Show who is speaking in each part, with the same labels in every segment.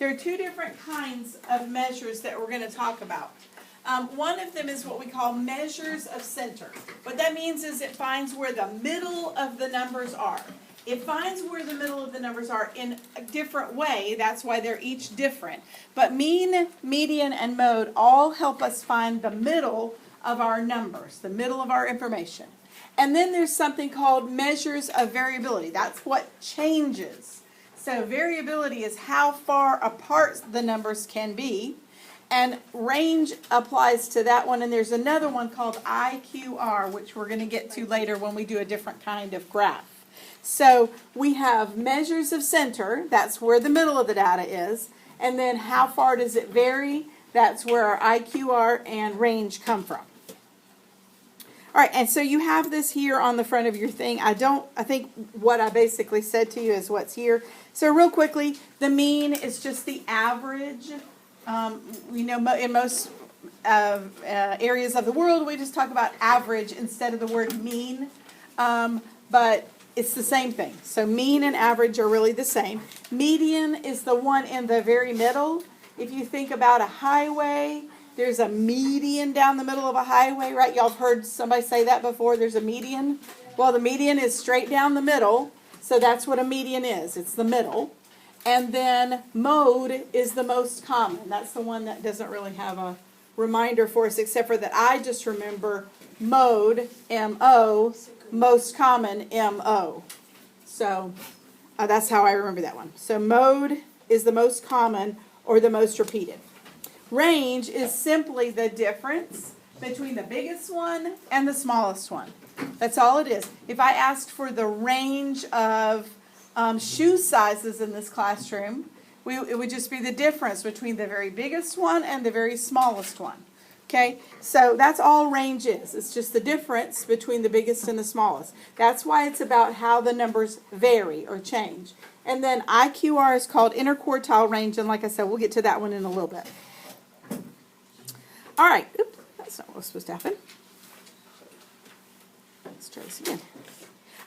Speaker 1: There are two different kinds of measures that we're going to talk about. One of them is what we call measures of center. What that means is it finds where the middle of the numbers are. It finds where the middle of the numbers are in a different way. That's why they're each different. But mean, median, and mode all help us find the middle of our numbers, the middle of our information. And then there's something called measures of variability. That's what changes. So variability is how far apart the numbers can be. And range applies to that one. And there's another one called IQR, which we're going to get to later when we do a different kind of graph. So we have measures of center. That's where the middle of the data is. And then how far does it vary? That's where our IQR and range come from. All right, and so you have this here on the front of your thing. I think what I basically said to you is what's here. So real quickly, the mean is just the average. We know in most areas of the world, we just talk about average instead of the word mean. But it's the same thing. So mean and average are really the same. Median is the one in the very middle. If you think about a highway, there's a median down the middle of a highway, right? Y'all have heard somebody say that before, there's a median. Well, the median is straight down the middle, so that's what a median is. It's the middle. And then mode is the most common. That's the one that doesn't really have a reminder for us, except for that I just remember mode, M-O, most common, M-O. So that's how I remember that one. So mode is the most common or the most repeated. Range is simply the difference between the biggest one and the smallest one. That's all it is. If I asked for the range of shoe sizes in this classroom, it would just be the difference between the very biggest one and the very smallest one. Okay, so that's all range is. It's just the difference between the biggest and the smallest. That's why it's about how the numbers vary or change. And then IQR is called interquartile range, and like I said, we'll get to that one in a little bit. All right, oops, that's not what was supposed to happen. Let's try this again.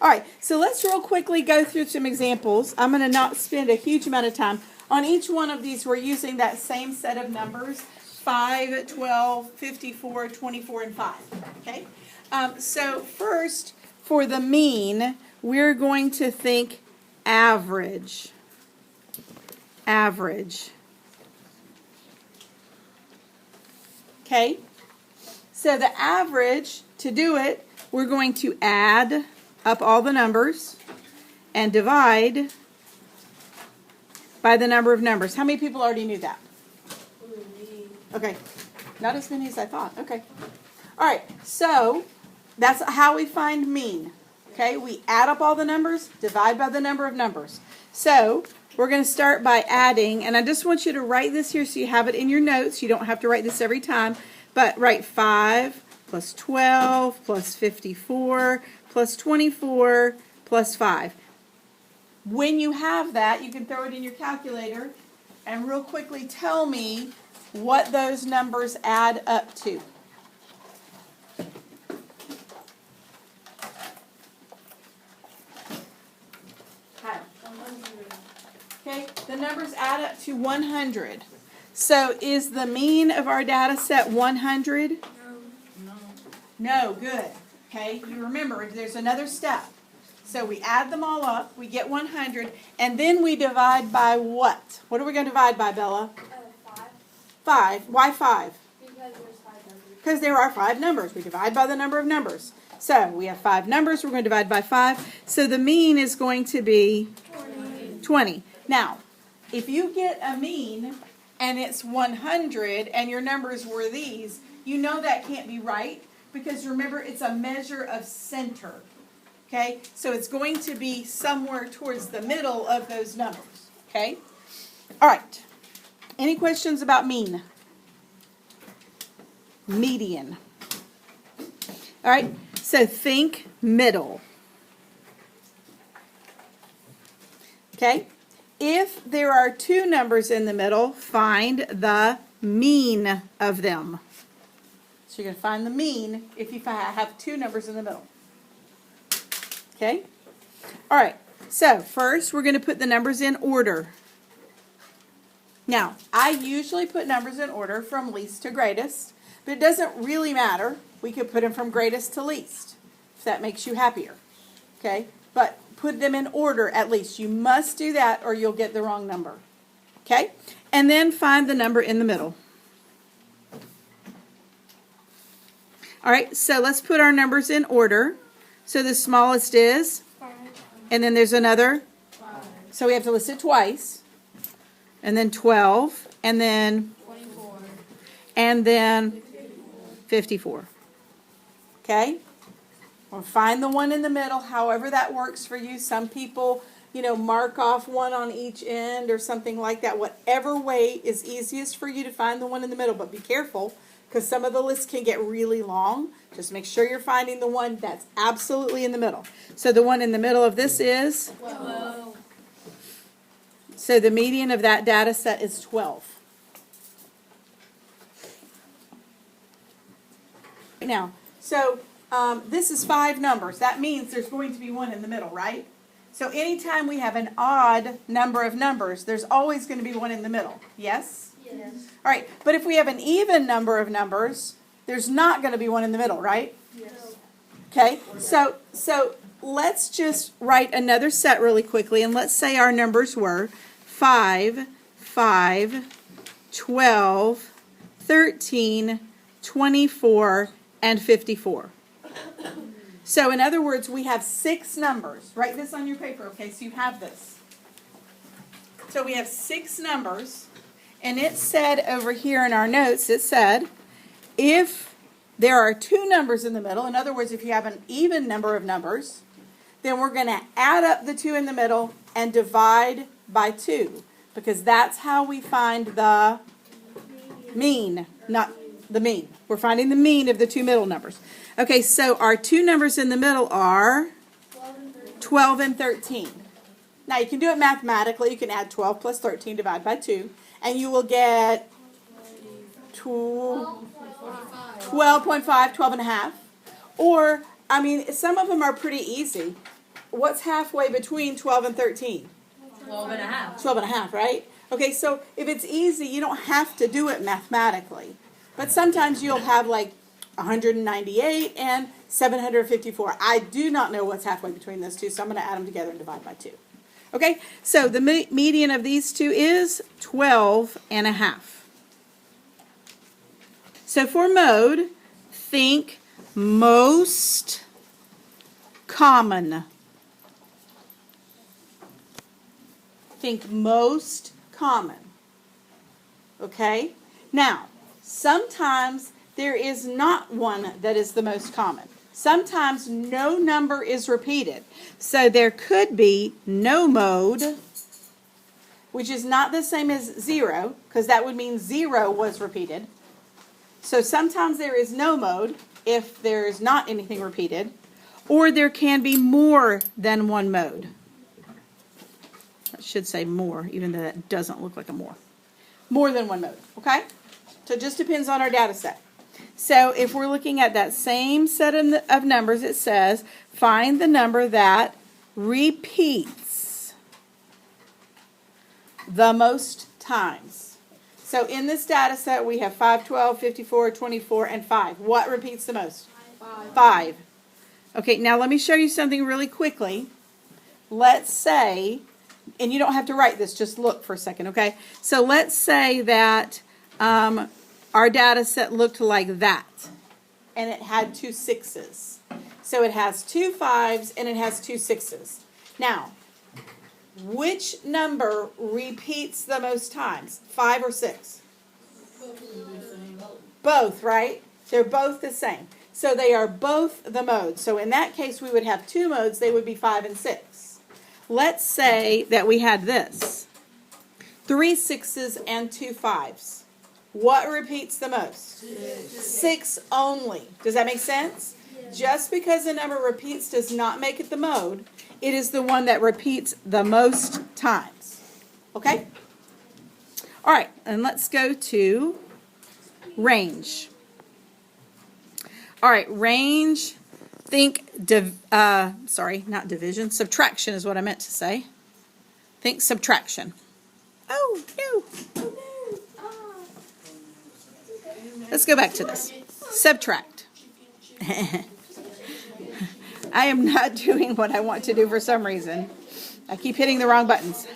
Speaker 1: All right, so let's real quickly go through some examples. I'm going to not spend a huge amount of time. On each one of these, we're using that same set of numbers, 5, 12, 54, 24, and 5. Okay? So first, for the mean, we're going to think average. Average. Okay? So the average, to do it, we're going to add up all the numbers and divide by the number of numbers. How many people already knew that? Okay, not as many as I thought. Okay. All right, so that's how we find mean. Okay, we add up all the numbers, divide by the number of numbers. So we're going to start by adding, and I just want you to write this here so you have it in your notes. You don't have to write this every time, but write 5 plus 12 plus 54 plus 24 plus 5. When you have that, you can throw it in your calculator and real quickly tell me what those numbers add up to. Okay, the numbers add up to 100. So is the mean of our data set 100? No, good. Okay, you remember there's another step. So we add them all up, we get 100, and then we divide by what? What are we going to divide by, Bella?
Speaker 2: 5.
Speaker 1: 5. Why 5?
Speaker 2: Because there's 5 numbers.
Speaker 1: Because there are 5 numbers. We divide by the number of numbers. So we have 5 numbers. We're going to divide by 5. So the mean is going to be 20. Now, if you get a mean and it's 100 and your numbers were these, you know that can't be right because remember it's a measure of center. Okay? So it's going to be somewhere towards the middle of those numbers. Okay? All right. Any questions about mean? Median. All right, so think middle. Okay, if there are 2 numbers in the middle, find the mean of them. So you're going to find the mean if you have 2 numbers in the middle. Okay, all right, so first we're going to put the numbers in order. Now, I usually put numbers in order from least to greatest, but it doesn't really matter. We could put them from greatest to least, if that makes you happier. Okay? But put them in order at least. You must do that or you'll get the wrong number. Okay? And then find the number in the middle. All right, so let's put our numbers in order. So the smallest is?
Speaker 2: 5.
Speaker 1: And then there's another?
Speaker 2: 5.
Speaker 1: So we have to list it twice. And then 12. And then?
Speaker 2: 24.
Speaker 1: And then? 54. Okay? We'll find the one in the middle, however that works for you. Some people, mark off one on each end or something like that. Whatever way is easiest for you to find the one in the middle. But be careful, because some of the lists can get really long. Just make sure you're finding the one that's absolutely in the middle. So the one in the middle of this is?
Speaker 2: 12.
Speaker 1: So the median of that data set is 12. Now, so this is 5 numbers. That means there's going to be one in the middle, right? So anytime we have an odd number of numbers, there's always going to be one in the middle. Yes?
Speaker 2: Yes.
Speaker 1: All right, but if we have an even number of numbers, there's not going to be one in the middle, right?
Speaker 2: Yes.
Speaker 1: Okay, so let's just write another set really quickly, and let's say our numbers were 5, 5, 12, 13, 24, and 54. So in other words, we have 6 numbers. Write this on your paper, okay, so you have this. So we have 6 numbers, and it said over here in our notes, it said, if there are 2 numbers in the middle, in other words, if you have an even number of numbers, then we're going to add up the 2 in the middle and divide by 2, because that's how we find the mean, not the mean. We're finding the mean of the 2 middle numbers. Okay, so our 2 numbers in the middle are 12 and 13. Now, you can do it mathematically. You can add 12 plus 13 divided by 2, and you will get 12.5, 12 and a half. Or, some of them are pretty easy. What's halfway between 12 and 13?
Speaker 2: 12 and a half.
Speaker 1: 12 and a half, right? Okay, so if it's easy, you don't have to do it mathematically. But sometimes you'll have like 198 and 754. I do not know what's halfway between those two, so I'm going to add them together and divide by 2. Okay, so the median of these two is 12 and a half. So for mode, think most common. Think most common. Okay? Now, sometimes there is not one that is the most common. Sometimes no number is repeated. So there could be no mode, which is not the same as 0, because that would mean 0 was repeated. So sometimes there is no mode if there is not anything repeated, or there can be more than one mode. I should say more, even though that doesn't look like a more. More than one mode, okay? So it just depends on our data set. So if we're looking at that same set of numbers, it says, find the number that repeats the most times. So in this data set, we have 5, 12, 54, 24, and 5. What repeats the most? 5. Okay, now let me show you something really quickly. Let's say, and you don't have to write this, just look for a second, okay? So let's say that our data set looked like that, and it had 2 6s. So it has 2 5s and it has 2 6s. Now, which number repeats the most times, 5 or 6? Both, right? They're both the same. So they are both the modes. So in that case, we would have 2 modes. They would be 5 and 6. Let's say that we had this, 3 6s and 2 5s. What repeats the most? 6 only. Does that make sense? Yes. Just because a number repeats does not make it the mode. It is the one that repeats the most times. Okay? All right, and let's go to range. All right, range, think, not division, subtraction is what I meant to say. Think subtraction. Oh, no. Oh, no. Let's go back to this. Subtract. I am not doing what I want to do for some reason. I keep hitting the wrong buttons.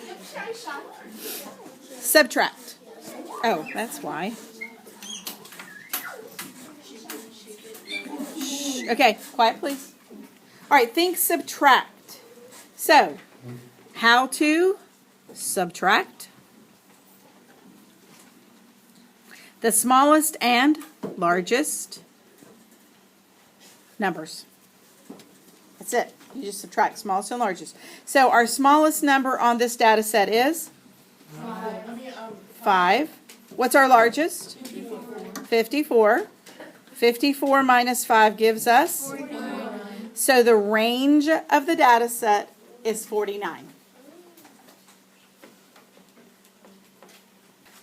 Speaker 1: Subtract. Oh, that's why. Shh. Okay, quiet please. All right, think subtract. So, how to subtract the smallest and largest numbers. That's it. You just subtract smallest and largest. So our smallest number on this data set is 5. What's our largest? 54. 54 minus 5 gives us? So the range of the data set is 49.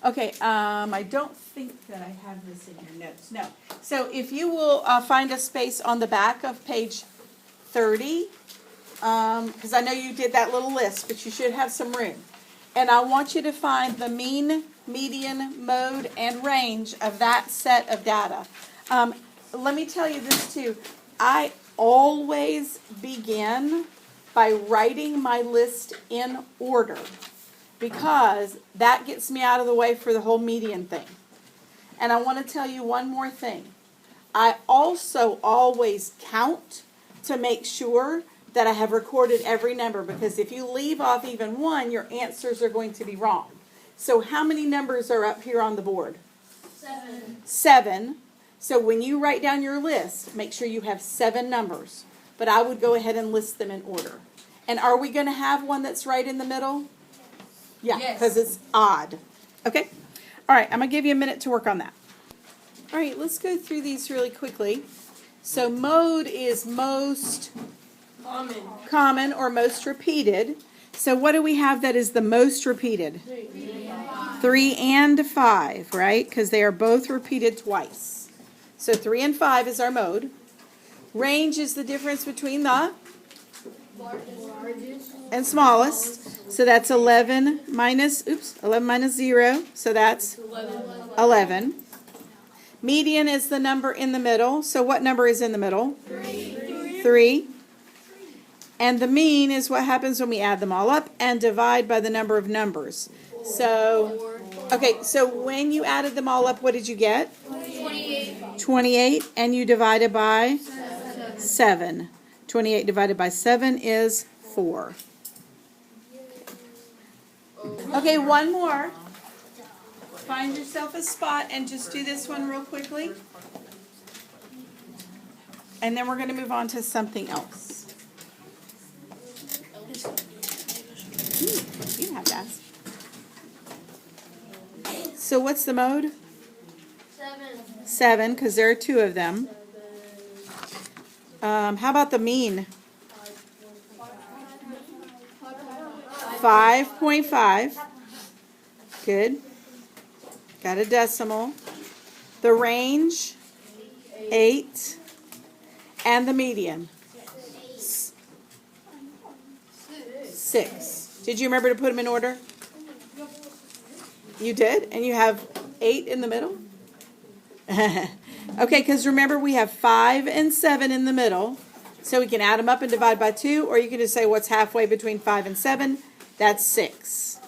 Speaker 1: Okay, I don't think that I have this in your notes. No. So if you will find a space on the back of page 30, because I know you did that little list, but you should have some room. And I want you to find the mean, median, mode, and range of that set of data. Let me tell you this too. I always begin by writing my list in order, because that gets me out of the way for the whole median thing. And I want to tell you one more thing. I also always count to make sure that I have recorded every number, because if you leave off even one, your answers are going to be wrong. So how many numbers are up here on the board?
Speaker 2: 7.
Speaker 1: 7. So when you write down your list, make sure you have 7 numbers. But I would go ahead and list them in order. And are we going to have one that's right in the middle? Yeah, because it's odd. Okay? All right, I'm going to give you a minute to work on that. All right, let's go through these really quickly. So mode is most common or most repeated. So what do we have that is the most repeated? 3 and 5, right? Because they are both repeated twice. So 3 and 5 is our mode. Range is the difference between the and smallest. So that's 11 minus 0. So that's 11. Median is the number in the middle. So what number is in the middle? 3. And the mean is what happens when we add them all up and divide by the number of numbers. So, okay, so when you added them all up, what did you get?
Speaker 2: 28.
Speaker 1: 28, and you divided by 7. 28 divided by 7 is 4. Okay, one more. Find yourself a spot and just do this one real quickly. And then we're going to move on to something else. You have that. So what's the mode? 7, because there are 2 of them. How about the mean? 5.5. Good. Got a decimal. The range, 8. And the median, 6. Did you remember to put them in order? You did? And you have 8 in the middle? Okay, because remember we have 5 and 7 in the middle. So we can add them up and divide by 2, or you can just say what's halfway between 5 and 7. That's 6.